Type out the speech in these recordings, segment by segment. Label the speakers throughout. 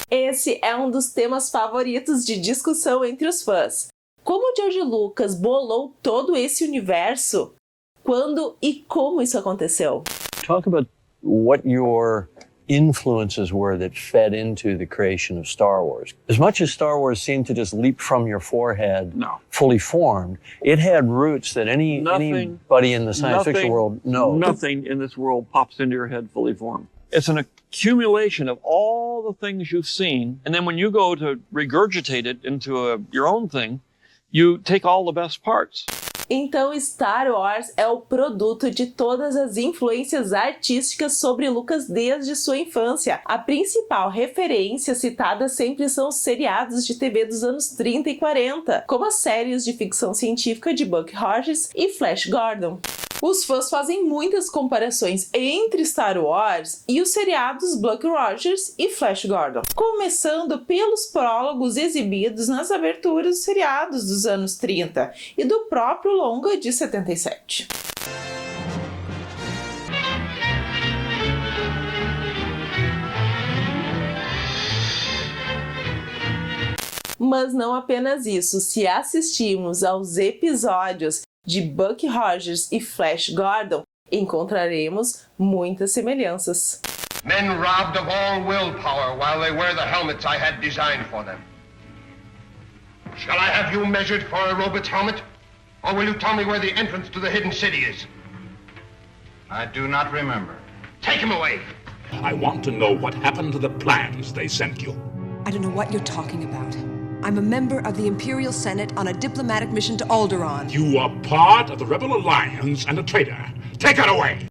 Speaker 1: Esse é um dos temas favoritos de discussão entre os fãs. Como George Lucas bolou todo esse universo? Quando e como isso aconteceu?
Speaker 2: Talk about what your influences were that fed into the creation of Star Wars. As much as Star Wars seemed to just leap from your forehead, fully formed, it had roots that anybody in the science fiction world knows.
Speaker 3: Nothing in this world pops into your head fully formed. It's an accumulation of all the things you've seen, and then when you go to regurgitate it into your own thing, you take all the best parts.
Speaker 1: Então Star Wars é o produto de todas as influências artísticas sobre Lucas desde sua infância. A principal referência citada sempre são os seriados de TV dos anos 30 e 40, como as séries de ficção científica de Buck Rogers e Flash Gordon. Os fãs fazem muitas comparações entre Star Wars e os seriados Buck Rogers e Flash Gordon, começando pelos prólogos exibidos nas aberturas dos seriados dos anos 30 e do próprio longa de 77. Mas não apenas isso, se assistirmos aos episódios de Buck Rogers e Flash Gordon, encontraremos muitas semelhanças.
Speaker 4: Men robbed of all willpower while they wear the helmets I had designed for them. Shall I have you measured for a robot's helmet? Or will you tell me where the entrance to the hidden city is?
Speaker 5: I do not remember.
Speaker 4: Take him away!
Speaker 6: I want to know what happened to the plans they sent you.
Speaker 7: I don't know what you're talking about. I'm a member of the Imperial Senate on a diplomatic mission to Alderaan.
Speaker 6: You are part of the Rebel Alliance and a traitor. Take her away!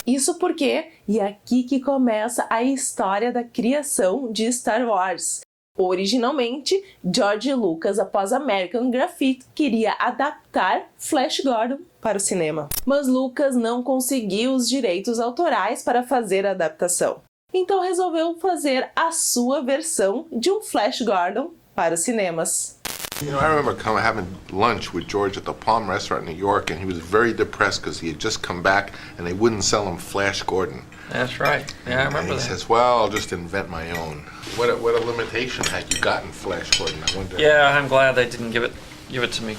Speaker 1: Isso porque, e aqui que começa a história da criação de Star Wars. Originalmente, George Lucas, após American Graffiti, queria adaptar Flash Gordon para o cinema. Mas Lucas não conseguiu os direitos autorais para fazer a adaptação. Então resolveu fazer a sua versão de um Flash Gordon para os cinemas.
Speaker 8: You know, I remember having lunch with George at the Palm Restaurant in New York, and he was very depressed because he had just come back and they wouldn't sell him Flash Gordon.
Speaker 3: That's right. Yeah, I remember
Speaker 8: and he
Speaker 3: that.
Speaker 8: says, well, I'll just invent my own. What a limitation had you gotten Flash Gordon, I wonder.
Speaker 3: Yeah, I'm glad they didn't give it to me.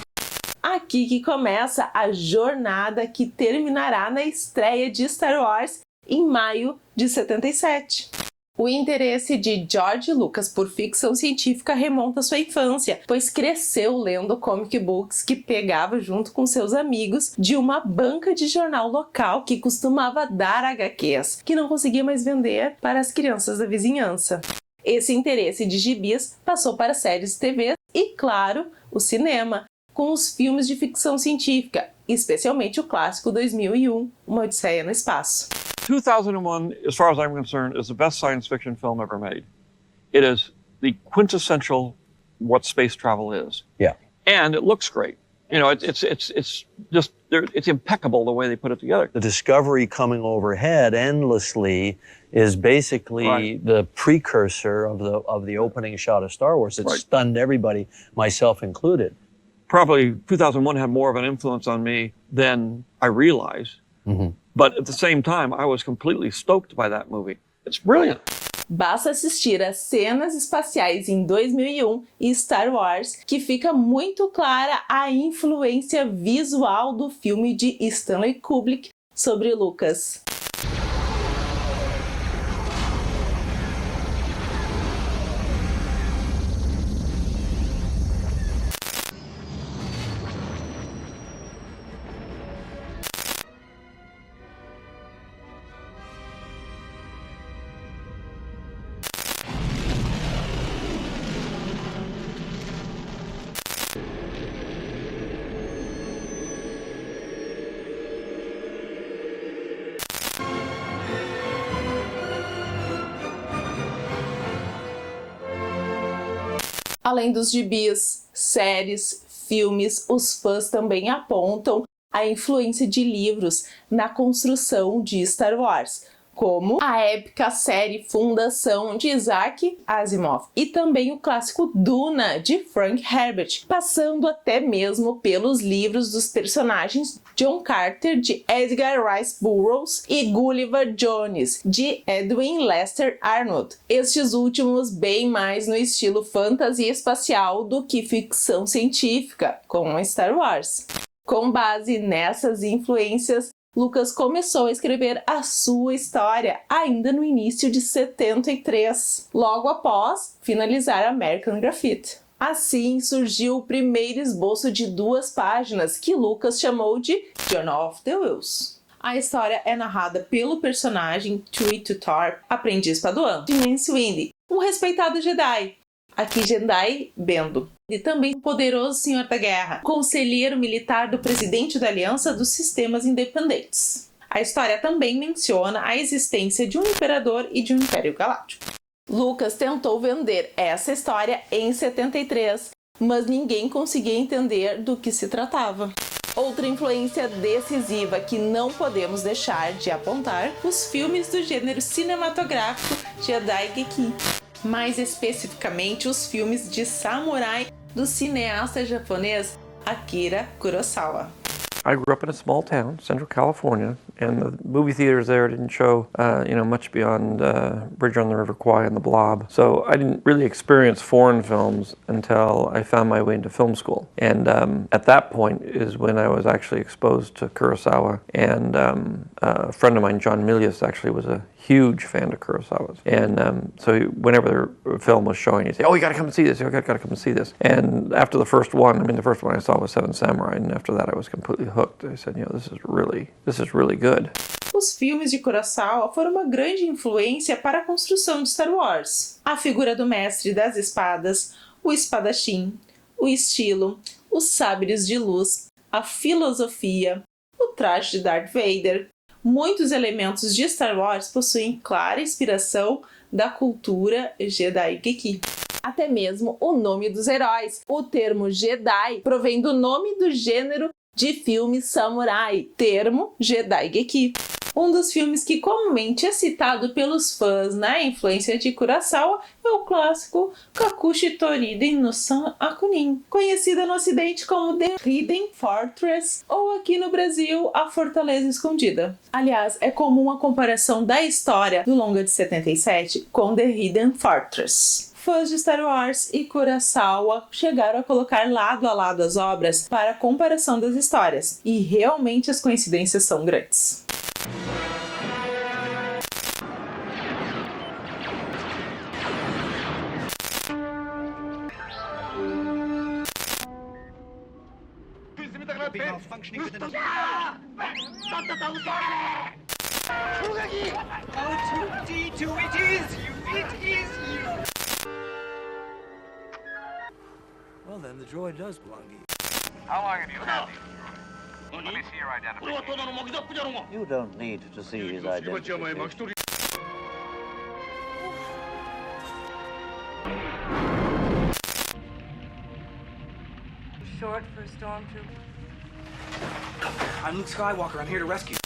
Speaker 1: Aqui que começa a jornada que terminará na estreia de Star Wars em maio de 77. O interesse de George Lucas por ficção científica remonta à sua infância, pois cresceu lendo comic books que pegava junto com seus amigos de uma banca de jornal local que costumava dar HQs, que não conseguia mais vender para as crianças da vizinhança. Esse interesse de gibis passou para séries de TV e, claro, o cinema, com os filmes de ficção científica, especialmente o clássico 2001, Uma Odisseia no Espaço.
Speaker 3: 2001, as far as I'm concerned, is the best science fiction film ever made. It is the quintessential what space travel is.
Speaker 2: Yeah.
Speaker 3: And it looks great. You know, it's just, it's impeccable the way they put it together.
Speaker 2: The Discovery coming overhead endlessly is basically the precursor of the opening shot of Star Wars. It stunned everybody, myself included.
Speaker 3: Probably 2001 had more of an influence on me than I realized.
Speaker 2: Mm-hmm.
Speaker 3: But at the same time, I was completely stoked by that movie. It's brilliant.
Speaker 1: Basta assistir às cenas espaciais em 2001 e Star Wars, que fica muito clara a influência visual do filme de Stanley Kubrick sobre Lucas. Além dos gibis, séries, filmes, os fãs também apontam a influência de livros na construção de Star Wars, como a épica série Fundação de Isaac Asimov e também o clássico Duna de Frank Herbert, passando até mesmo pelos livros dos personagens John Carter de Edgar Rice Burroughs e Gulliver Jones de Edwin Lester Arnold, estes últimos bem mais no estilo fantasia espacial do que ficção científica, como Star Wars. Com base nessas influências, Lucas começou a escrever a sua história ainda no início de 73, logo após finalizar American Graffiti. Assim surgiu o primeiro esboço de 2 páginas que Lucas chamou de Journal of the Whills. A história é narrada pelo personagem Tweety Thorpe, aprendiz padawan de Mace Windu, um respeitado Jedi, aqui Jedi Bendo, e também o poderoso Senhor da Guerra, conselheiro militar do presidente da Aliança dos Sistemas Independentes. A história também menciona a existência de um imperador e de um império galáctico. Lucas tentou vender essa história em 73, mas ninguém conseguia entender do que se tratava. Outra influência decisiva que não podemos deixar de apontar, os filmes do gênero cinematográfico Jidaigeki. Mais especificamente, os filmes de samurai do cineasta japonês Akira Kurosawa.
Speaker 9: I grew up in a small town, Central California, and the movie theaters there didn't show, much beyond Bridge on the River Kwai and The Blob. So I didn't really experience foreign films until I found my way into film school. And at that point is when I was actually exposed to Kurosawa. And a friend of mine, John Milius, actually was a huge fan of Kurosawa's. And so whenever the film was showing, he'd say, "Oh, you got to come and see this. You got to come and see this." And after the first one, the first one I saw was Seven Samurai, and after that I was completely hooked. I said, this is really good.
Speaker 1: Os filmes de Kurosawa foram uma grande influência para a construção de Star Wars. A figura do mestre das espadas, o espadachim, o estilo, os sabres de luz, a filosofia, o traje de Darth Vader. Muitos elementos de Star Wars possuem clara inspiração da cultura Jidaigeki. Até mesmo o nome dos heróis. O termo Jedi provém do nome do gênero de filme samurai, termo Jidaigeki. Um dos filmes que comumente é citado pelos fãs na influência de Kurosawa é o clássico Kakushi Toriden no San Akunin, conhecida no ocidente como The Hidden Fortress ou aqui no Brasil A Fortaleza Escondida. Aliás, é comum a comparação da história do longa de 77 com The Hidden Fortress. Fãs de Star Wars e Kurosawa chegaram a colocar lado a lado as obras para a comparação das histórias, e realmente as coincidências são grandes.
Speaker 10: Well, then the droid does belong to you.
Speaker 11: How long have you had these droids? Let me see your identification.
Speaker 12: You don't need to see his identity.
Speaker 13: Short for a stormtrooper.
Speaker 10: I'm Luke Skywalker. I'm here to rescue.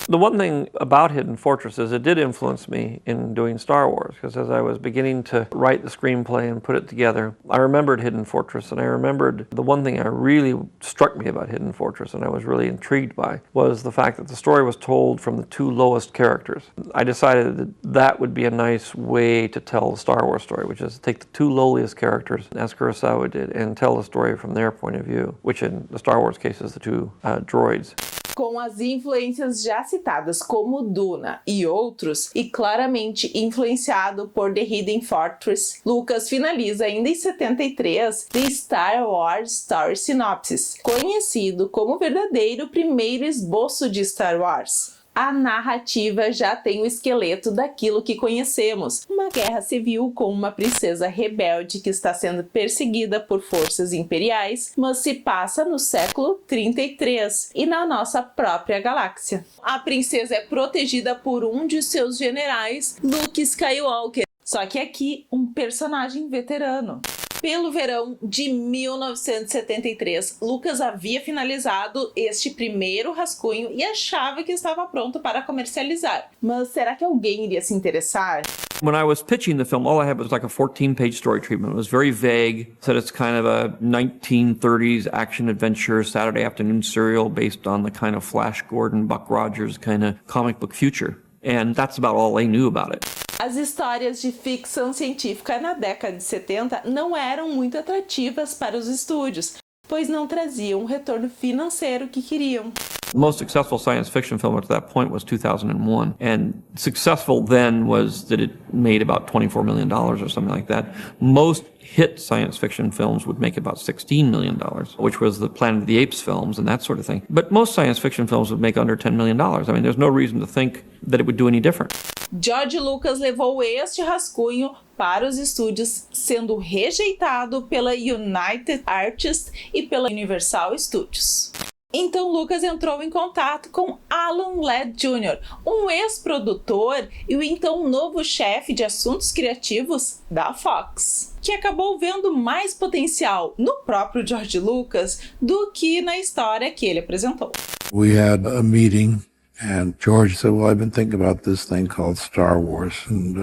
Speaker 9: The one thing about Hidden Fortress is it did influence me in doing Star Wars, because as I was beginning to write the screenplay and put it together, I remembered Hidden Fortress, and I remembered the one thing that really struck me about Hidden Fortress and I was really intrigued by was the fact that the story was told from the 2 lowest characters. I decided that that would be a nice way to tell the Star Wars story, which is to take the 2 lowliest characters, as Kurosawa did, and tell the story from their point of view, which in the Star Wars case is the 2 droids.
Speaker 1: Com as influências já citadas como Duna e outros, e claramente influenciado por The Hidden Fortress, Lucas finaliza ainda em 73 The Star Wars Story Synopsis, conhecido como o verdadeiro primeiro esboço de Star Wars. A narrativa já tem o esqueleto daquilo que conhecemos. Uma guerra civil com uma princesa rebelde que está sendo perseguida por forças imperiais, mas se passa no século 33 e na nossa própria galáxia. A princesa é protegida por um de seus generais, Luke Skywalker. Só que aqui, um personagem veterano. Pelo verão de 1973, Lucas havia finalizado este primeiro rascunho e achava que estava pronto para comercializar. Mas será que alguém iria se interessar?
Speaker 9: When I was pitching the film, all I had was like a 14-page story treatment. It was very vague. Said it's kind of a 1930s action-adventure Saturday afternoon serial based on the kind of Flash Gordon, Buck Rogers kind of comic book future. And that's about all they knew about it.
Speaker 1: As histórias de ficção científica na década de 70 não eram muito atrativas para os estúdios, pois não traziam o retorno financeiro que queriam.
Speaker 9: The most successful science fiction film up to that point was 2001. And successful then was that it made about $24 million or something like that. Most hit science fiction films would make about $16 million, which was the Planet of the Apes films and that sort of thing. But most science fiction films would make under $10 million. I mean, there's no reason to think that it would do any different.
Speaker 1: George Lucas levou este rascunho para os estúdios, sendo rejeitado pela United Artists e pela Universal Studios. Então Lucas entrou em contato com Alan Ladd Jr., um ex-produtor e o então novo chefe de assuntos criativos da Fox, que acabou vendo mais potencial no próprio George Lucas do que na história que ele apresentou.
Speaker 13: We had a meeting and George said, well, I've been thinking about this thing called Star Wars and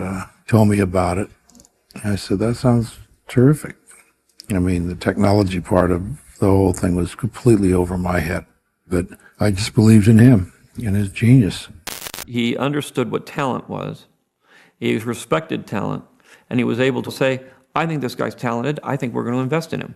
Speaker 13: told me about it. And I said, that sounds terrific. I mean, the technology part of the whole thing was completely over my head, but I just believed in him and his genius.
Speaker 9: He understood what talent was. He respected talent, and he was able to say, I think this guy's talented. I think we're going to invest in him.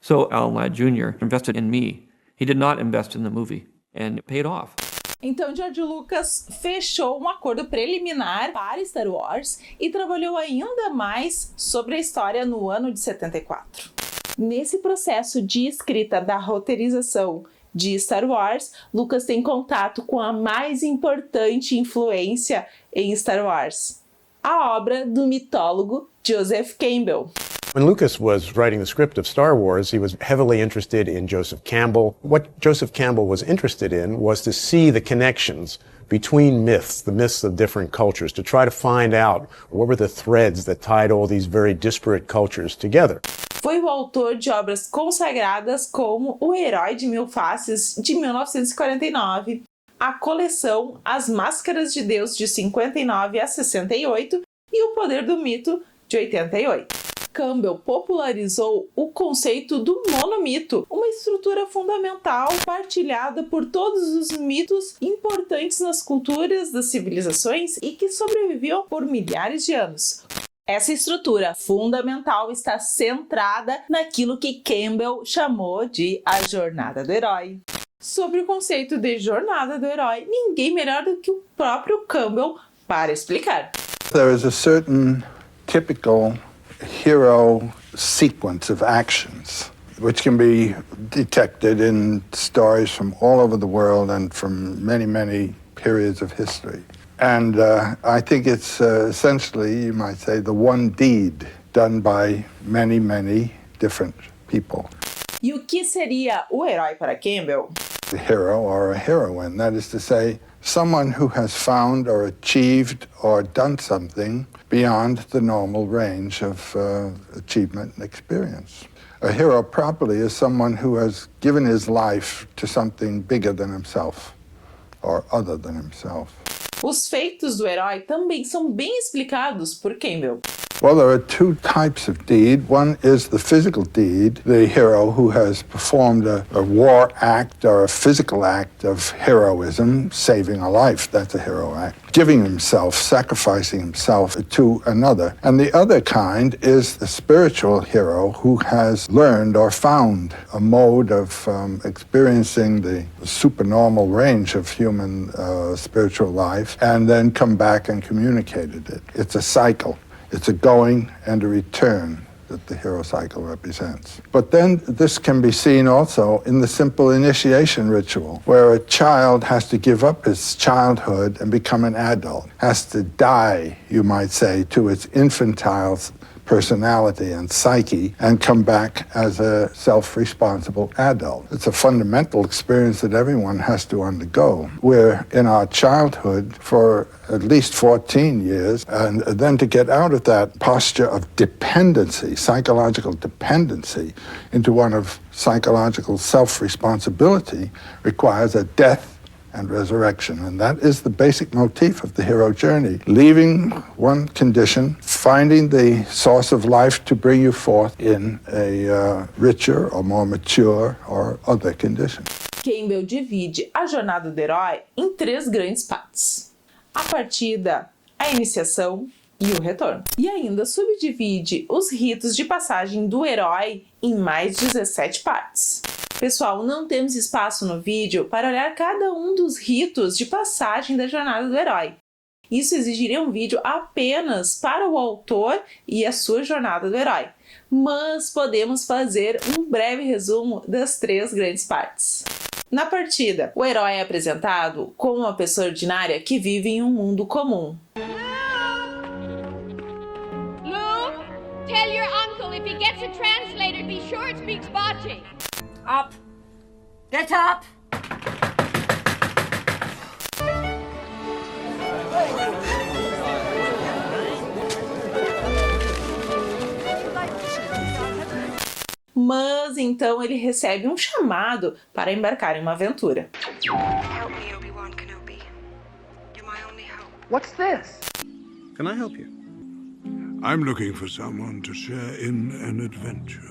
Speaker 9: So Alan Ladd Jr. invested in me. He did not invest in the movie, and it paid off.
Speaker 1: Então George Lucas fechou um acordo preliminar para Star Wars e trabalhou ainda mais sobre a história no ano de 74. Nesse processo de escrita da roteirização de Star Wars, Lucas tem contato com a mais importante influência em Star Wars, a obra do mitólogo Joseph Campbell.
Speaker 14: When Lucas was writing the script of Star Wars, he was heavily interested in Joseph Campbell. What Joseph Campbell was interested in was to see the connections between myths, the myths of different cultures, to try to find out what were the threads that tied all these very disparate cultures together.
Speaker 1: Foi o autor de obras consagradas como O Herói de Mil Faces, de 1949, a coleção As Máscaras de Deus, de 59 a 68, e O Poder do Mito, de 88. Campbell popularizou o conceito do monomito, uma estrutura fundamental partilhada por todos os mitos importantes nas culturas das civilizações e que sobreviviam por milhares de anos. Essa estrutura fundamental está centrada naquilo que Campbell chamou de a jornada do herói. Sobre o conceito de jornada do herói, ninguém melhor do que o próprio Campbell para explicar.
Speaker 15: There is a certain typical hero sequence of actions which can be detected in stories from all over the world and from many, many periods of history. And I think it's essentially, you might say, the one deed done by many, many different people.
Speaker 1: E o que seria o herói para Campbell?
Speaker 15: A hero or a heroine, that is to say, someone who has found or achieved or done something beyond the normal range of achievement and experience. A hero properly is someone who has given his life to something bigger than himself or other than himself.
Speaker 1: Os feitos do herói também são bem explicados por Campbell.
Speaker 15: Well, there are two types of deed. One is the physical deed, the hero who has performed a war act or a physical act of heroism, saving a life, that's a hero act. Giving himself, sacrificing himself to another. And the other kind is the spiritual hero who has learned or found a mode of experiencing the supernormal range of human spiritual life and then come back and communicated it. It's a cycle. It's a going and a return that the hero cycle represents. But then this can be seen also in the simple initiation ritual, where a child has to give up his childhood and become an adult, has to die, you might say, to its infantile personality and psyche and come back as a self-responsible adult. It's a fundamental experience that everyone has to undergo. We're in our childhood for at least 14 years, and then to get out of that posture of dependency, psychological dependency, into one of psychological self-responsibility requires a death and resurrection. And that is the basic motif of the hero journey. Leaving one condition, finding the source of life to bring you forth in a richer or more mature or other condition.
Speaker 1: Campbell divide a jornada do herói em 3 grandes partes: a partida, a iniciação e o retorno. E ainda subdivide os ritos de passagem do herói em mais 17 partes. Pessoal, não temos espaço no vídeo para olhar cada um dos ritos de passagem da jornada do herói. Isso exigiria um vídeo apenas para o autor e a sua jornada do herói. Mas podemos fazer um breve resumo das 3 grandes partes. Na partida, o herói é apresentado como uma pessoa ordinária que vive em um mundo comum.
Speaker 16: Lou, tell your uncle if he gets a translator, be sure it speaks Bocce.
Speaker 17: Up! Get up!
Speaker 1: Mas então ele recebe um chamado para embarcar em uma aventura.
Speaker 18: Help me, Obi-Wan Kenobi. You're my only hope.
Speaker 10: What's this?
Speaker 6: Can I help you? I'm looking for someone to share in an adventure.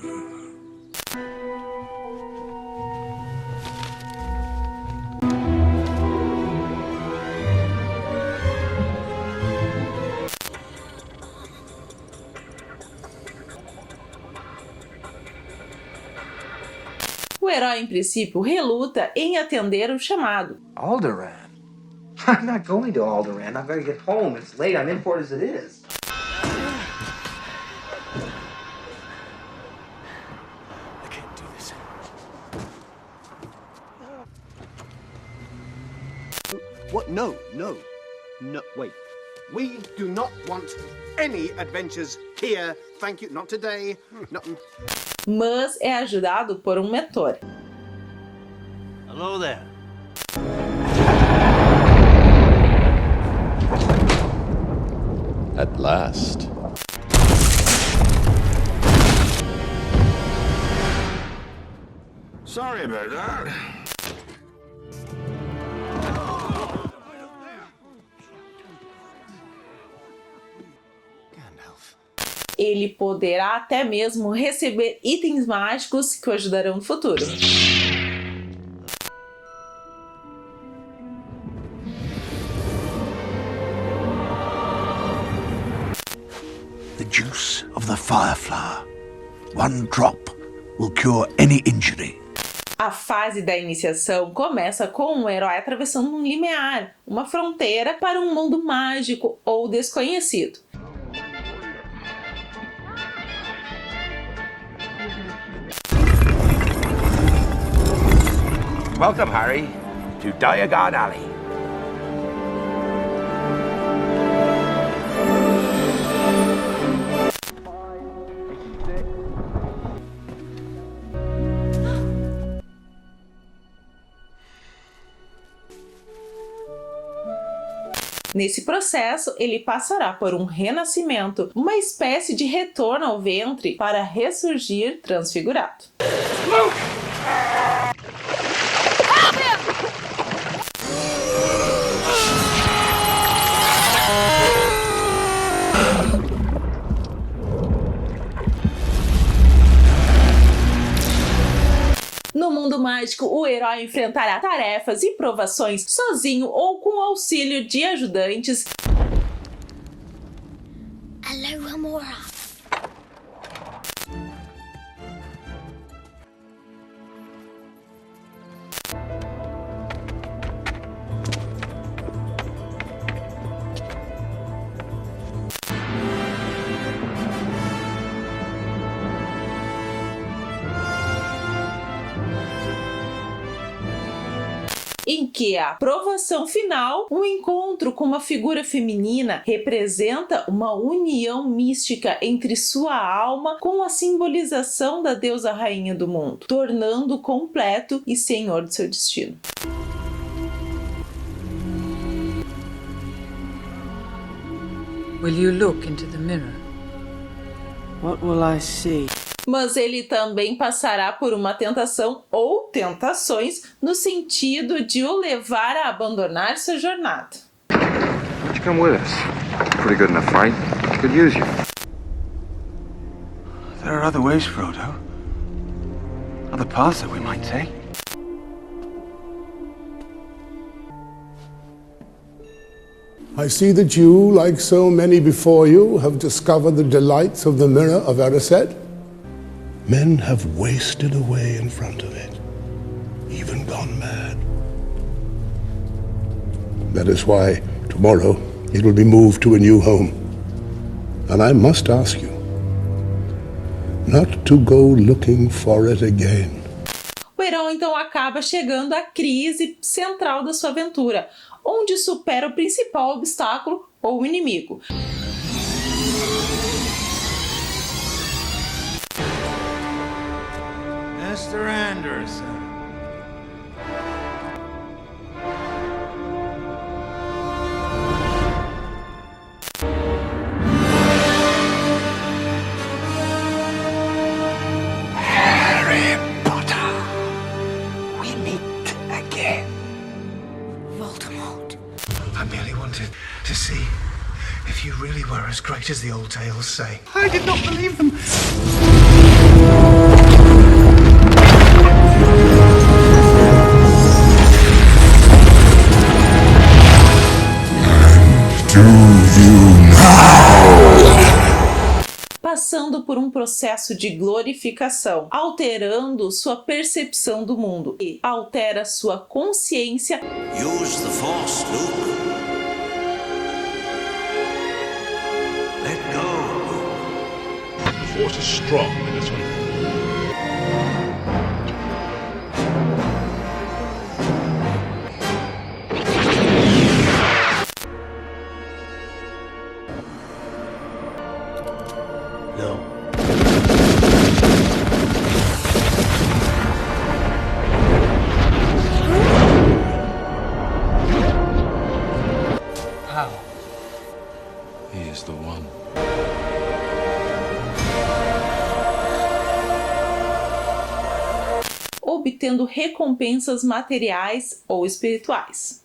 Speaker 1: O herói, em princípio, reluta em atender o chamado.
Speaker 10: Alderaan? I'm not going to Alderaan. I've got to get home. It's late. I'm in for it as it is. I can't do this.
Speaker 19: What? No. Wait. We do not want any adventures here. Thank you. Not today. Not...
Speaker 1: Mas é ajudado por um mentor.
Speaker 12: Hello there.
Speaker 2: At last.
Speaker 6: Sorry about that.
Speaker 1: Ele poderá até mesmo receber itens mágicos que o ajudarão no futuro.
Speaker 20: The juice of the fireflower. One drop will cure any injury.
Speaker 1: A fase da iniciação começa com o herói atravessando um limiar, uma fronteira para um mundo mágico ou desconhecido.
Speaker 10: Welcome, Harry, to Diagon Alley.
Speaker 1: Nesse processo, ele passará por um renascimento, uma espécie de retorno ao ventre para ressurgir transfigurado. No mundo mágico, o herói enfrentará tarefas e provações sozinho ou com o auxílio de ajudantes.
Speaker 16: Alohomora.
Speaker 1: em que a provação final, um encontro com uma figura feminina, representa uma união mística entre sua alma com a simbolização da deusa rainha do mundo, tornando-o completo e senhor de seu destino.
Speaker 21: Will you look into the mirror? What will I see?
Speaker 1: Mas ele também passará por uma tentação ou tentações no sentido de o levar a abandonar sua jornada.
Speaker 22: Why don't you come with us? Pretty good in a fight. Could use you.
Speaker 12: There are other ways, Frodo. Other paths that we might take.
Speaker 6: I see that you, like so many before you, have discovered the delights of the Mirror of Erised. Men have wasted away in front of it, even gone mad. That is why, tomorrow, it will be moved to a new home. And I must ask you, not to go looking for it again.
Speaker 1: O herói então acaba chegando à crise central da sua aventura, onde supera o principal obstáculo ou inimigo.
Speaker 12: Mr. Anderson.
Speaker 20: Harry Potter, we meet again. Voldemort.
Speaker 19: I merely wanted to see if you really were as great as the old tales say.
Speaker 12: I did not believe them.
Speaker 1: Passando por um processo de glorificação, alterando sua percepção do mundo e altera sua consciência.
Speaker 20: Use the Force, Luke. Let go, Luke.
Speaker 23: The Force is strong in this one.
Speaker 12: He is the one.
Speaker 1: Obtendo recompensas materiais ou espirituais.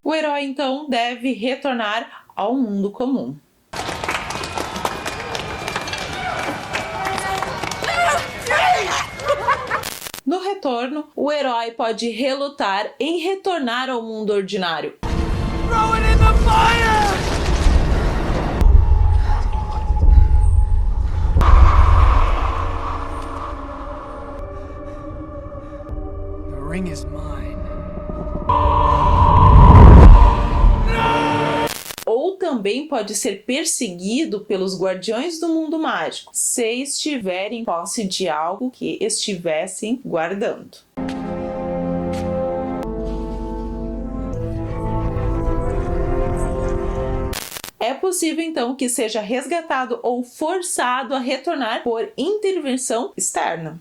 Speaker 1: O herói então deve retornar ao mundo comum. No retorno, o herói pode relutar em retornar ao mundo ordinário.
Speaker 12: Throw it in the fire!
Speaker 21: The ring is mine.
Speaker 1: Ou também pode ser perseguido pelos guardiões do mundo mágico, se estiver em posse de algo que estivessem guardando. É possível então que seja resgatado ou forçado a retornar por intervenção externa.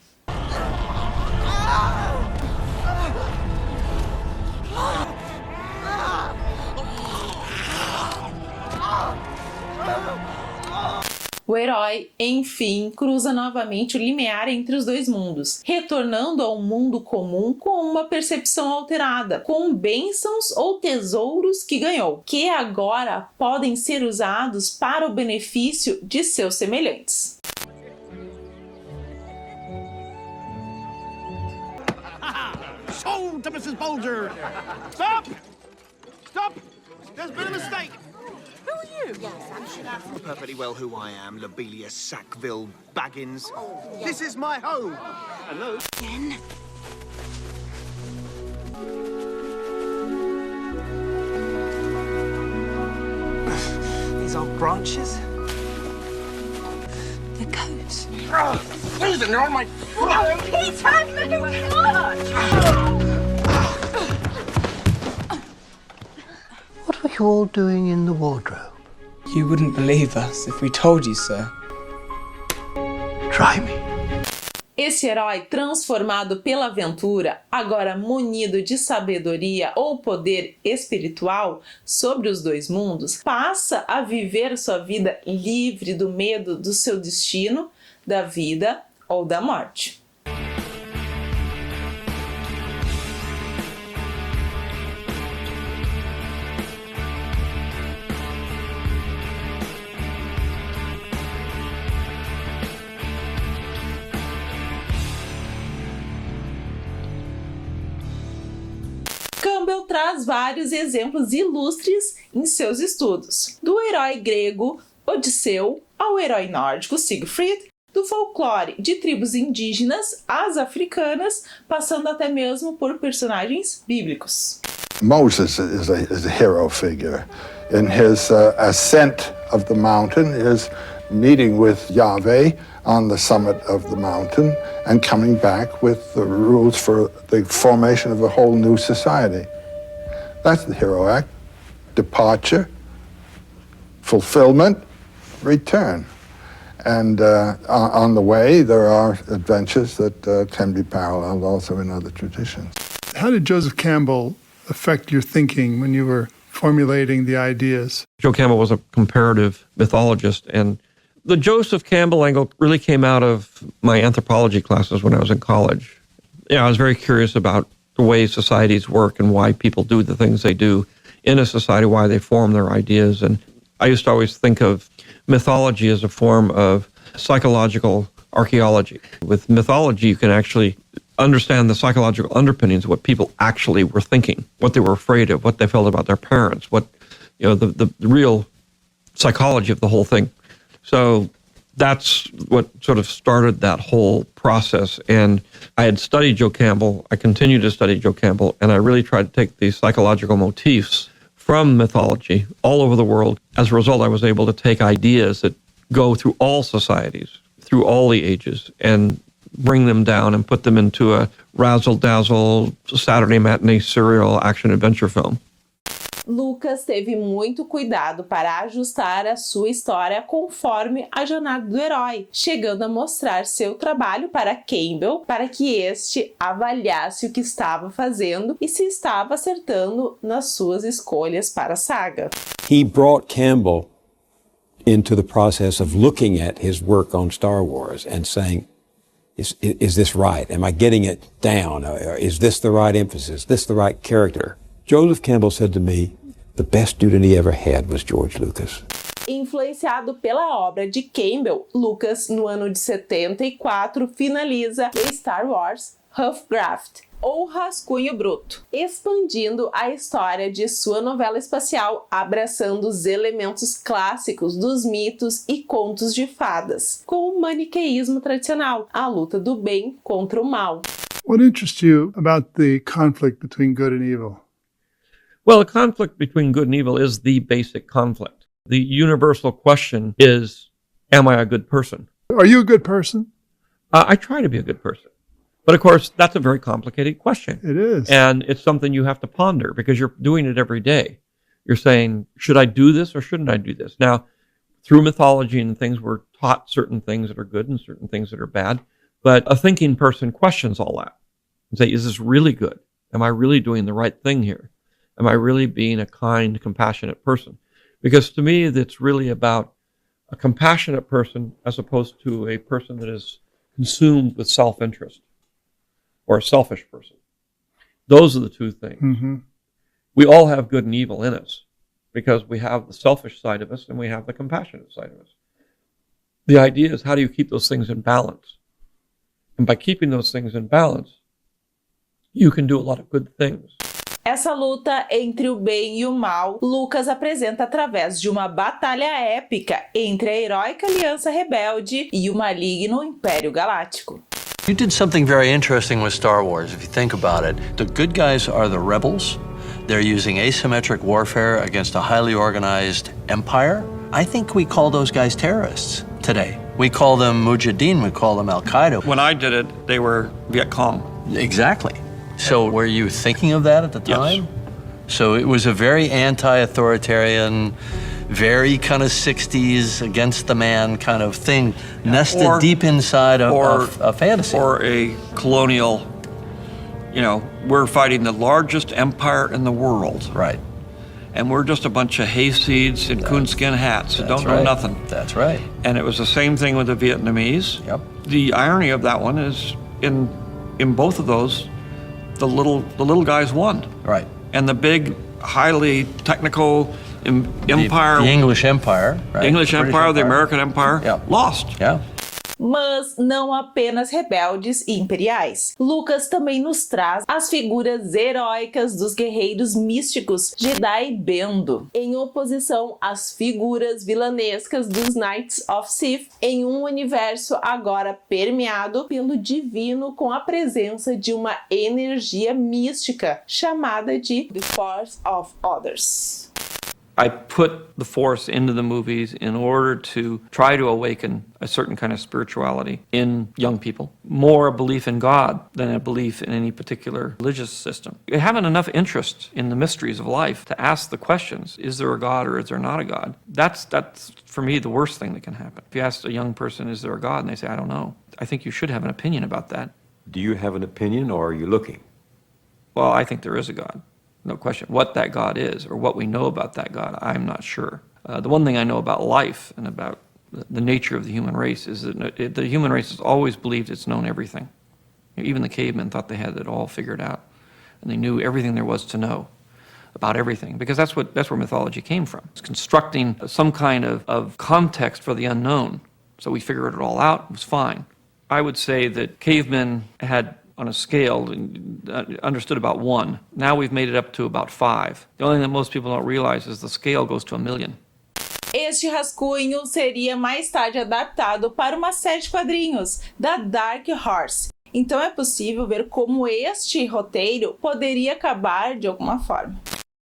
Speaker 1: O herói, enfim, cruza novamente o limiar entre os dois mundos, retornando ao mundo comum com uma percepção alterada, com bênçãos ou tesouros que ganhou, que agora podem ser usados para o benefício de seus semelhantes.
Speaker 19: Sold to Mrs. Bolger! Stop! Stop! There's been a mistake!
Speaker 17: Who are you?
Speaker 19: Yes, I'm sure that's perfectly well who I am, Lobelia Sackville Baggins. Oh, yes. This is my home. Hello.
Speaker 18: Again?
Speaker 19: These no branches?
Speaker 17: The coats.
Speaker 19: Susan, you're on my foot!
Speaker 17: Oh, Peter,
Speaker 20: What are you all doing in the wardrobe?
Speaker 4: You wouldn't believe us if we told you, sir.
Speaker 20: Try me.
Speaker 1: Esse herói transformado pela aventura, agora munido de sabedoria ou poder espiritual sobre os dois mundos, passa a viver sua vida livre do medo do seu destino, da vida ou da morte. Campbell traz vários exemplos ilustres em seus estudos, do herói grego Odisseu ao herói nórdico Siegfried, do folclore de tribos indígenas às africanas, passando até mesmo por personagens bíblicos.
Speaker 15: Moses is a hero figure. In his ascent of the mountain, his meeting with Yahweh on the summit of the mountain and coming back with the rules for the formation of a whole new society. That's the hero act. Departure, fulfillment, return. And on the way, there are adventures that can be paralleled also in other traditions.
Speaker 5: How did Joseph Campbell affect your thinking when you were formulating the ideas?
Speaker 9: Joe Campbell was a comparative mythologist, and the Joseph Campbell angle really came out of my anthropology classes when I was in college. I was very curious about the way societies work and why people do the things they do in a society, why they form their ideas. And I used to always think of mythology as a form of psychological archaeology. With mythology, you can actually understand the psychological underpinnings of what people actually were thinking, what they were afraid of, what they felt about their parents, what, the real psychology of the whole thing. So that's what sort of started that whole process. And I had studied Joe Campbell, I continued to study Joe Campbell, and I really tried to take these psychological motifs from mythology all over the world. As a result, I was able to take ideas that go through all societies, through all the ages, and bring them down and put them into a razzle-dazzle Saturday matinee serial action-adventure film.
Speaker 1: Lucas teve muito cuidado para ajustar a sua história conforme a jornada do herói, chegando a mostrar seu trabalho para Campbell para que este avaliasse o que estava fazendo e se estava acertando nas suas escolhas para a saga.
Speaker 7: He brought Campbell into the process of looking at his work on Star Wars and saying, is this right? Am I getting it down? Is this the right emphasis? Is this the right character? Joseph Campbell said to me, the best student he ever had was George Lucas.
Speaker 1: Influenciado pela obra de Campbell, Lucas, no ano de 74, finaliza The Star Wars Rough Draft, ou Rascunho Bruto, expandindo a história de sua novela espacial, abraçando os elementos clássicos dos mitos e contos de fadas, com o maniqueísmo tradicional, a luta do bem contra o mal.
Speaker 5: What interests you about the conflict between good and evil?
Speaker 9: Well, the conflict between good and evil is the basic conflict. The universal question is, am I a good person?
Speaker 5: Are you a good person?
Speaker 9: I try to be a good person. But of course, that's a very complicated question.
Speaker 5: It is.
Speaker 9: And it's something you have to ponder because you're doing it every day. You're saying, should I do this or shouldn't I do this? Now, through mythology and things, we're taught certain things that are good and certain things that are bad. But a thinking person questions all that and say, is this really good? Am I really doing the right thing here? Am I really being a kind, compassionate person? Because to me, it's really about a compassionate person as opposed to a person that is consumed with self-interest or a selfish person. Those are the two things.
Speaker 5: Mm-hmm.
Speaker 9: We all have good and evil in us because we have the selfish side of us and we have the compassionate side of us. The idea is, how do you keep those things in balance? And by keeping those things in balance, you can do a lot of good things.
Speaker 1: Essa luta entre o bem e o mal, Lucas apresenta através de uma batalha épica entre a heróica Aliança Rebelde e o maligno Império Galáctico.
Speaker 2: You did something very interesting with Star Wars, if you think about it. The good guys are the rebels. They're using asymmetric warfare against a highly organized empire I think we call those guys terrorists today. We call them Mujahideen, we call them Al-Qaeda.
Speaker 9: When I did it, they were Viet Cong.
Speaker 2: Exactly. So were you thinking of that at the time? Yes. So it was a very anti-authoritarian, very kind of 60s against the man kind of thing, nested deep inside a fantasy.
Speaker 9: Or a colonial, you know, we're fighting the largest empire in the world.
Speaker 2: Right.
Speaker 9: And we're just a bunch of hayseeds in coonskin hats that don't know nothing.
Speaker 2: That's right.
Speaker 9: And it was the same thing with the Vietnamese.
Speaker 2: Yep.
Speaker 9: The irony of that one is in both of those, the little guys won.
Speaker 2: Right.
Speaker 9: And the big, highly technical empire,
Speaker 2: the English Empire, right?
Speaker 9: The English Empire, the American Empire, lost.
Speaker 2: Yeah.
Speaker 1: Mas não apenas rebeldes e imperiais. Lucas também nos traz as figuras heróicas dos guerreiros místicos Jedi e Bendo, em oposição às figuras vilanescas dos Knights of Sith, em um universo agora permeado pelo divino com a presença de uma energia mística chamada de The Force of Others.
Speaker 9: I put the Force into the movies in order to try to awaken a certain kind of spirituality in young people. More a belief in God than a belief in any particular religious system. Having enough interest in the mysteries of life to ask the questions, is there a God or is there not a God? That's for me, the worst thing that can happen. If you ask a young person, is there a God? And they say, I don't know. I think you should have an opinion about that.
Speaker 7: Do you have an opinion, or are you looking?
Speaker 9: Well, I think there is a God. No question. What that God is, or what we know about that God, I'm not sure. The one thing I know about life and about the nature of the human race is that the human race has always believed it's known everything. Even the cavemen thought they had it all figured out, and they knew everything there was to know about everything, because that's where mythology came from. It's constructing some kind of context for the unknown, so we figured it all out. It was fine. I would say that cavemen had, on a scale, understood about 1. Now we've made it up to about 5. The only thing that most people don't realize is the scale goes to 1 million.
Speaker 1: Este rascunho seria mais tarde adaptado para uma série de quadrinhos, da Dark Horse. Então é possível ver como este roteiro poderia acabar de alguma forma.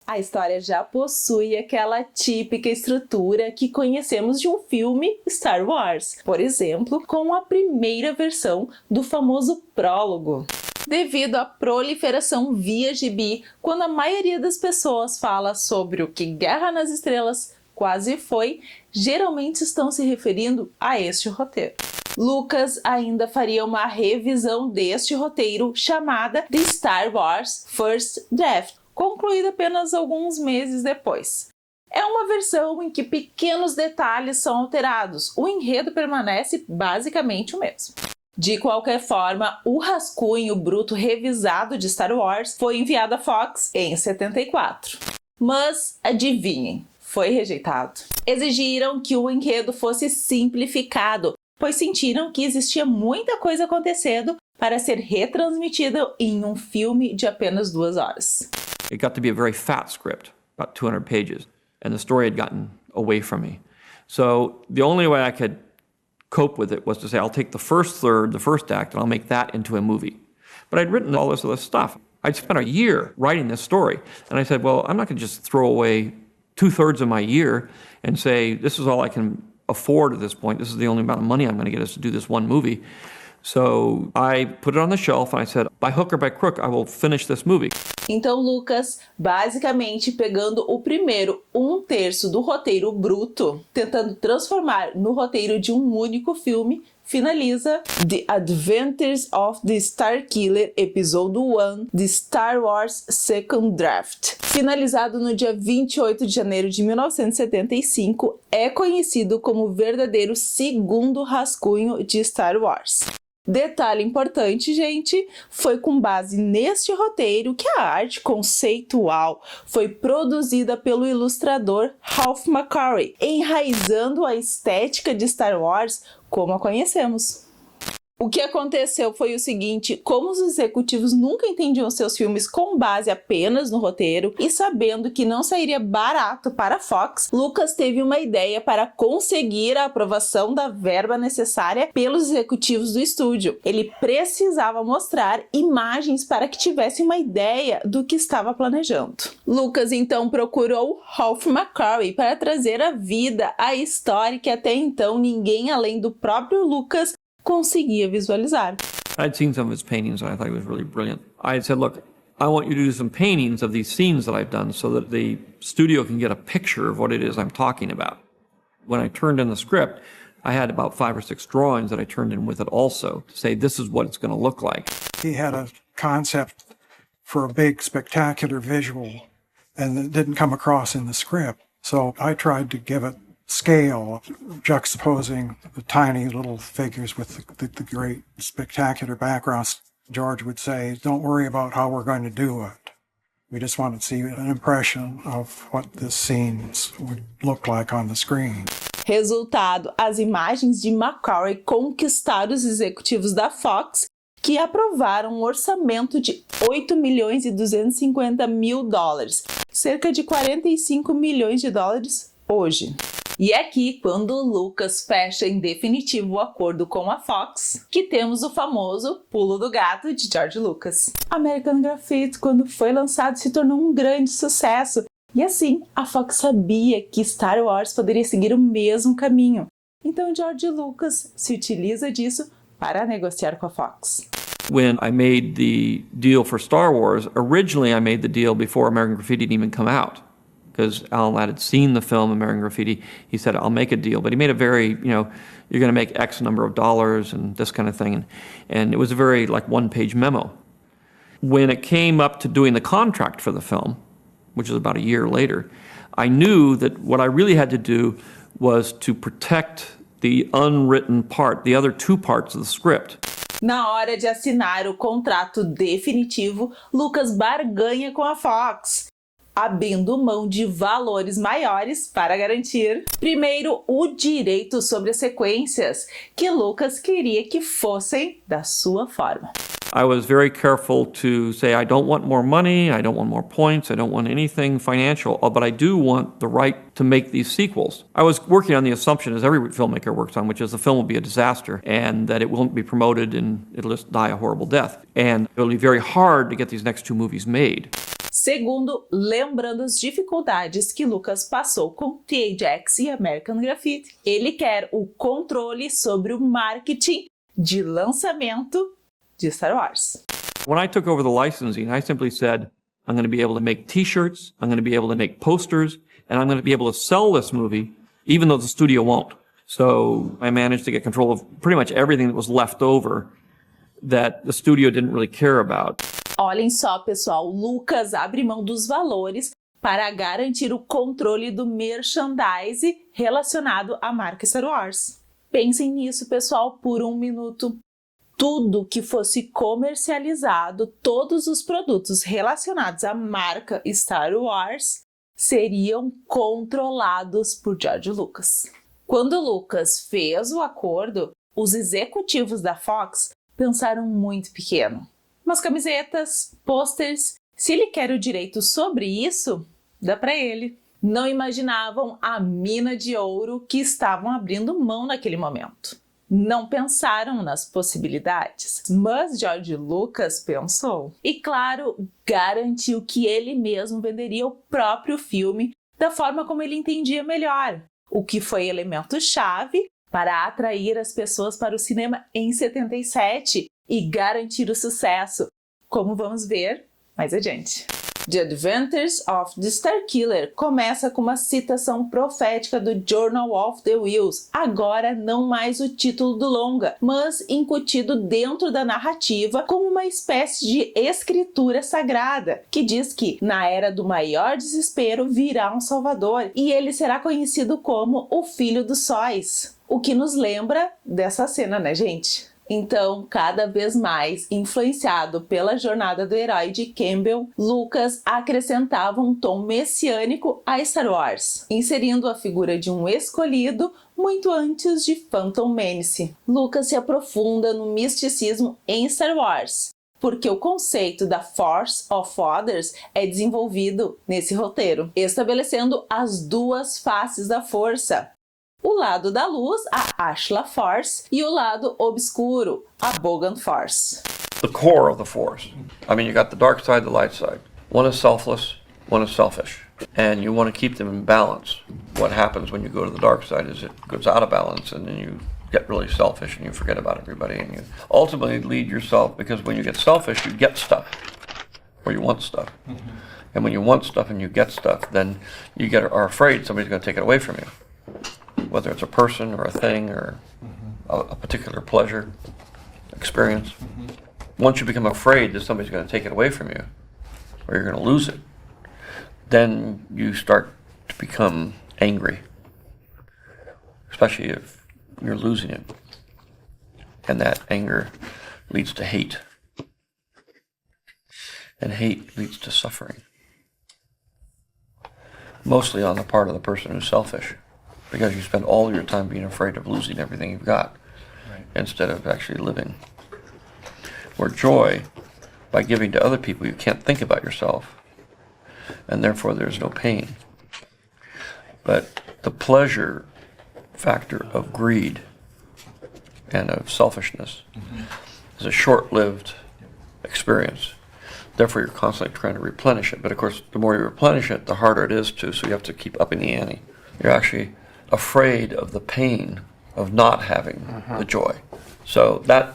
Speaker 1: A história já possui aquela típica estrutura que conhecemos de um filme Star Wars, por exemplo, com a primeira versão do famoso prólogo. Devido à proliferação via gibi, quando a maioria das pessoas fala sobre o que Guerra nas Estrelas quase foi, geralmente estão se referindo a este roteiro. Lucas ainda faria uma revisão deste roteiro chamada The Star Wars First Draft, concluída apenas alguns meses depois. É uma versão em que pequenos detalhes são alterados, o enredo permanece basicamente o mesmo. De qualquer forma, o rascunho bruto revisado de Star Wars foi enviado à Fox em 74. Mas, adivinhem, foi rejeitado. Exigiram que o enredo fosse simplificado, pois sentiram que existia muita coisa acontecendo para ser retransmitido em um filme de apenas 2 horas.
Speaker 9: It got to be a very fat script, about 200 pages, and the story had gotten away from me. So the only way I could cope with it was to say, I'll take the first third, the first act, and I'll make that into a movie. But I'd written all this other stuff. I'd spent a year writing this story, and I said, well, I'm not going to just throw away 2/3 of my year and say, this is all I can afford at this point. This is the only amount of money I'm going to get us to do this one movie. So I put it on the shelf and I said, by hook or by crook, I will finish this movie.
Speaker 1: Então Lucas, basicamente pegando o primeiro 1/3 do roteiro bruto, tentando transformar no roteiro de um único filme, finaliza The Adventures of the Starkiller Episode 1, The Star Wars Second Draft. Finalizado no dia 28 de janeiro de 1975, é conhecido como o verdadeiro segundo rascunho de Star Wars. Detalhe importante, gente, foi com base neste roteiro que a arte conceitual foi produzida pelo ilustrador Ralph McQuarrie, enraizando a estética de Star Wars como a conhecemos. O que aconteceu foi o seguinte: como os executivos nunca entendiam seus filmes com base apenas no roteiro e sabendo que não sairia barato para a Fox, Lucas teve uma ideia para conseguir a aprovação da verba necessária pelos executivos do estúdio. Ele precisava mostrar imagens para que tivesse uma ideia do que estava planejando. Lucas então procurou Ralph McQuarrie para trazer à vida a história que até então ninguém além do próprio Lucas conseguia visualizar.
Speaker 9: I'd seen some of his paintings and I thought he was really brilliant. I had said, look, I want you to do some paintings of these scenes that I've done so that the studio can get a picture of what it is I'm talking about. When I turned in the script, I had about 5 or 6 drawings that I turned in with it also to say this is what it's going to look like.
Speaker 3: He had a concept for a big, spectacular visual and it didn't come across in the script. So I tried to give it scale, juxtaposing the tiny little figures with the great spectacular backgrounds. George would say, don't worry about how we're going to do it. We just want to see an impression of what this scene would look like on the screen.
Speaker 1: Resultado, as imagens de McQuarrie conquistaram os executivos da Fox, que aprovaram um orçamento de $8.250.000, cerca de 45 milhões de dólares hoje. E é aqui, quando o Lucas fecha em definitivo o acordo com a Fox, que temos o famoso pulo do gato de George Lucas. American Graffiti, quando foi lançado, se tornou um grande sucesso. E assim, a Fox sabia que Star Wars poderia seguir o mesmo caminho. Então George Lucas se utiliza disso para negociar com a Fox.
Speaker 9: When I made the deal for Star Wars, originally I made the deal before American Graffiti had even come out. Because Alan Ladd had seen the film American Graffiti, he said, I'll make a deal. But he made a very, you're going to make X number of dollars and this kind of thing. And it was a very, one-page memo. When it came up to doing the contract for the film, which was about a year later, I knew that what I really had to do was to protect the unwritten part, the other 2 parts of the script.
Speaker 1: Na hora de assinar o contrato definitivo, Lucas barganha com a Fox, abrindo mão de valores maiores para garantir, primeiro, o direito sobre as sequências, que Lucas queria que fossem da sua forma.
Speaker 9: I was very careful to say I don't want more money, I don't want more points, I don't want anything financial, but I do want the right to make these sequels. I was working on the assumption, as every filmmaker works on, which is the film will be a disaster and that it won't be promoted and it'll just die a horrible death. And it'll be very hard to get these next 2 movies made.
Speaker 1: Segundo, lembrando as dificuldades que Lucas passou com THX e American Graffiti, ele quer o controle sobre o marketing de lançamento de Star Wars.
Speaker 9: When I took over the licensing, I simply said, I'm going to be able to make t-shirts, I'm going to be able to make posters, and I'm going to be able to sell this movie, even though the studio won't. So I managed to get control of pretty much everything that was left over that the studio didn't really care about.
Speaker 1: Olhem só, pessoal, Lucas abre mão dos valores para garantir o controle do merchandise relacionado à marca Star Wars. Pensem nisso, pessoal, por um minuto. Tudo que fosse comercializado, todos os produtos relacionados à marca Star Wars seriam controlados por George Lucas. Quando Lucas fez o acordo, os executivos da Fox pensaram muito pequeno. Umas camisetas, posters, se ele quer o direito sobre isso, dá para ele. Não imaginavam a mina de ouro que estavam abrindo mão naquele momento. Não pensaram nas possibilidades, mas George Lucas pensou. E claro, garantiu que ele mesmo venderia o próprio filme da forma como ele entendia melhor, o que foi elemento-chave para atrair as pessoas para o cinema em 77 e garantir o sucesso, como vamos ver mais adiante. The Adventures of the Starkiller começa com uma citação profética do Journal of the Whills, agora não mais o título do longa, mas incutido dentro da narrativa como uma espécie de escritura sagrada, que diz que na era do maior desespero virá um salvador e ele será conhecido como o Filho dos Sóis, o que nos lembra dessa cena, né, gente? Então, cada vez mais influenciado pela jornada do herói de Campbell, Lucas acrescentava um tom messiânico a Star Wars, inserindo a figura de um escolhido muito antes de Phantom Menace. Lucas se aprofunda no misticismo em Star Wars, porque o conceito da Force of Others é desenvolvido nesse roteiro, estabelecendo as duas faces da força. O lado da luz, a Ashla Force, e o lado obscuro, a Bogan Force.
Speaker 9: The core of the Force. I mean, you got the dark side, the light side. One is selfless, one is selfish. And you want to keep them in balance. What happens when you go to the dark side is it goes out of balance, and then you get really selfish and you forget about everybody, and you ultimately lead yourself, because when you get selfish, you get stuff, or you want stuff. And when you want stuff and you get stuff, then you are afraid somebody's going to take it away from you. Whether it's a person or a thing or a particular pleasure, experience. Once you become afraid that somebody's going to take it away from you, or you're going to lose it, then you start to become angry, especially if you're losing it. And that anger leads to hate. And hate leads to suffering. Mostly on the part of the person who's selfish, because you spend all your time being afraid of losing everything you've got, instead of actually living. Where joy, by giving to other people, you can't think about yourself, and therefore there's no pain. But the pleasure factor of greed and of selfishness is a short-lived experience. Therefore, you're constantly trying to replenish it. But of course, the more you replenish it, the harder it is to, so you have to keep upping the ante. You're actually afraid of the pain of not having the joy. So that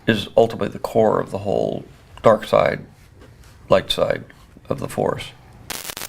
Speaker 9: is ultimately the core of the whole dark side, light side of the Force.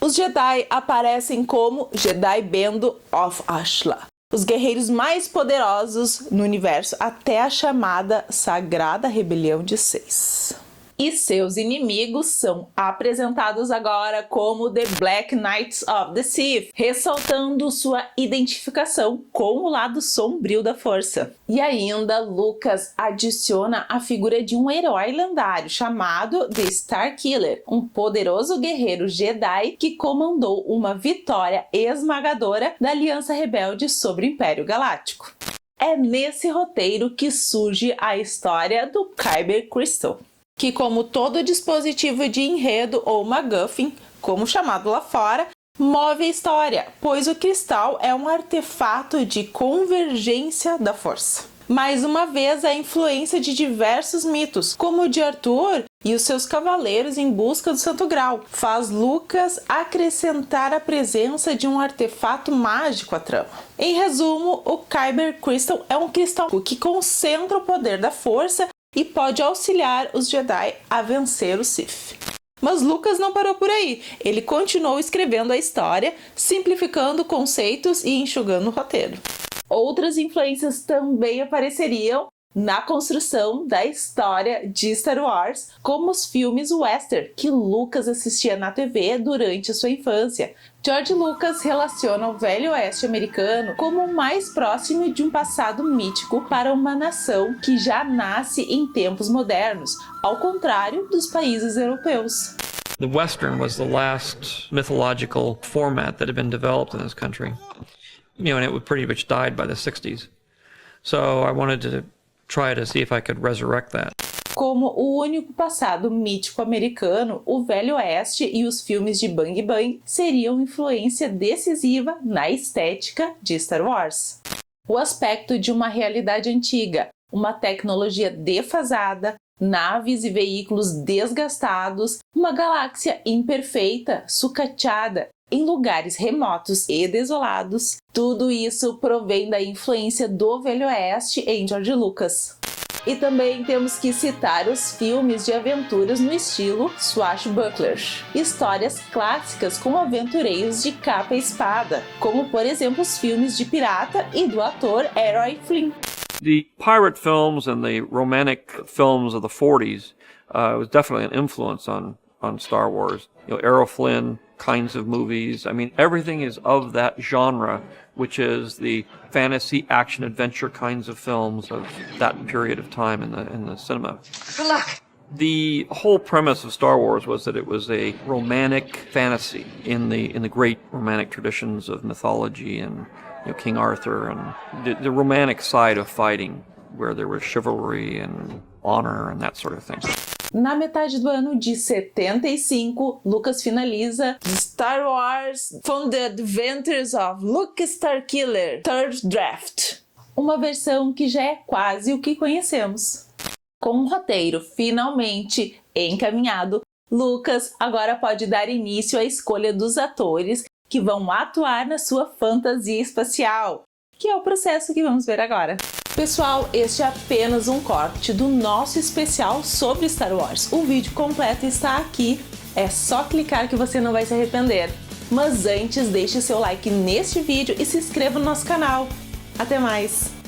Speaker 1: Os Jedi aparecem como Jedi Band of Ashla, os guerreiros mais poderosos no universo até a chamada Sagrada Rebelião de 6. E seus inimigos são apresentados agora como The Black Knights of the Sith, ressaltando sua identificação com o lado sombrio da força. E ainda Lucas adiciona a figura de um herói lendário chamado The Starkiller, um poderoso guerreiro Jedi que comandou uma vitória esmagadora da Aliança Rebelde sobre o Império Galáctico. É nesse roteiro que surge a história do Kyber Crystal, que, como todo dispositivo de enredo ou MacGuffin, como chamado lá fora, move a história, pois o cristal é um artefato de convergência da força. Mais uma vez, a influência de diversos mitos, como o de Arthur e os seus cavaleiros em busca do Santo Graal, faz Lucas acrescentar a presença de um artefato mágico à trama. Em resumo, o Kyber Crystal é um cristal que concentra o poder da força e pode auxiliar os Jedi a vencer o Sith. Mas Lucas não parou por aí. Ele continuou escrevendo a história, simplificando conceitos e enxugando o roteiro. Outras influências também apareceriam na construção da história de Star Wars, como os filmes western que Lucas assistia na TV durante a sua infância. George Lucas relaciona o Velho Oeste americano como o mais próximo de um passado mítico para uma nação que já nasce em tempos modernos, ao contrário dos países europeus.
Speaker 9: The Western was the last mythological format that had been developed in this country. And it pretty much died by the 60s. So I wanted to try to see if I could resurrect that.
Speaker 1: Como o único passado mítico americano, o Velho Oeste e os filmes de Bang Bang seriam influência decisiva na estética de Star Wars. O aspecto de uma realidade antiga, uma tecnologia defasada, naves e veículos desgastados, uma galáxia imperfeita, sucateada, em lugares remotos e desolados, tudo isso provém da influência do Velho Oeste em George Lucas. E também temos que citar os filmes de aventuras no estilo swashbucklers, histórias clássicas com aventureiros de capa e espada, como por exemplo os filmes de pirata e do ator Errol Flynn.
Speaker 9: The pirate films and the romantic films of the 40s was definitely an influence on Star Wars. Errol Flynn kinds of movies. I mean, everything is of that genre, which is the fantasy, action, adventure kinds of films of that period of time in the cinema.
Speaker 17: Good luck.
Speaker 9: The whole premise of Star Wars was that it was a romantic fantasy in the great romantic traditions of mythology and King Arthur and the romantic side of fighting, where there was chivalry and honor and that sort of thing.
Speaker 1: Na metade do ano de 75, Lucas finaliza Star Wars From the Adventures of Luke Starkiller Third Draft, uma versão que já é quase o que conhecemos. Com um roteiro finalmente encaminhado, Lucas agora pode dar início à escolha dos atores que vão atuar na sua fantasia espacial, que é o processo que vamos ver agora. Pessoal, este é apenas um corte do nosso especial sobre Star Wars. O vídeo completo está aqui, é só clicar que você não vai se arrepender. Mas antes, deixe seu like neste vídeo e se inscreva no nosso canal. Até mais!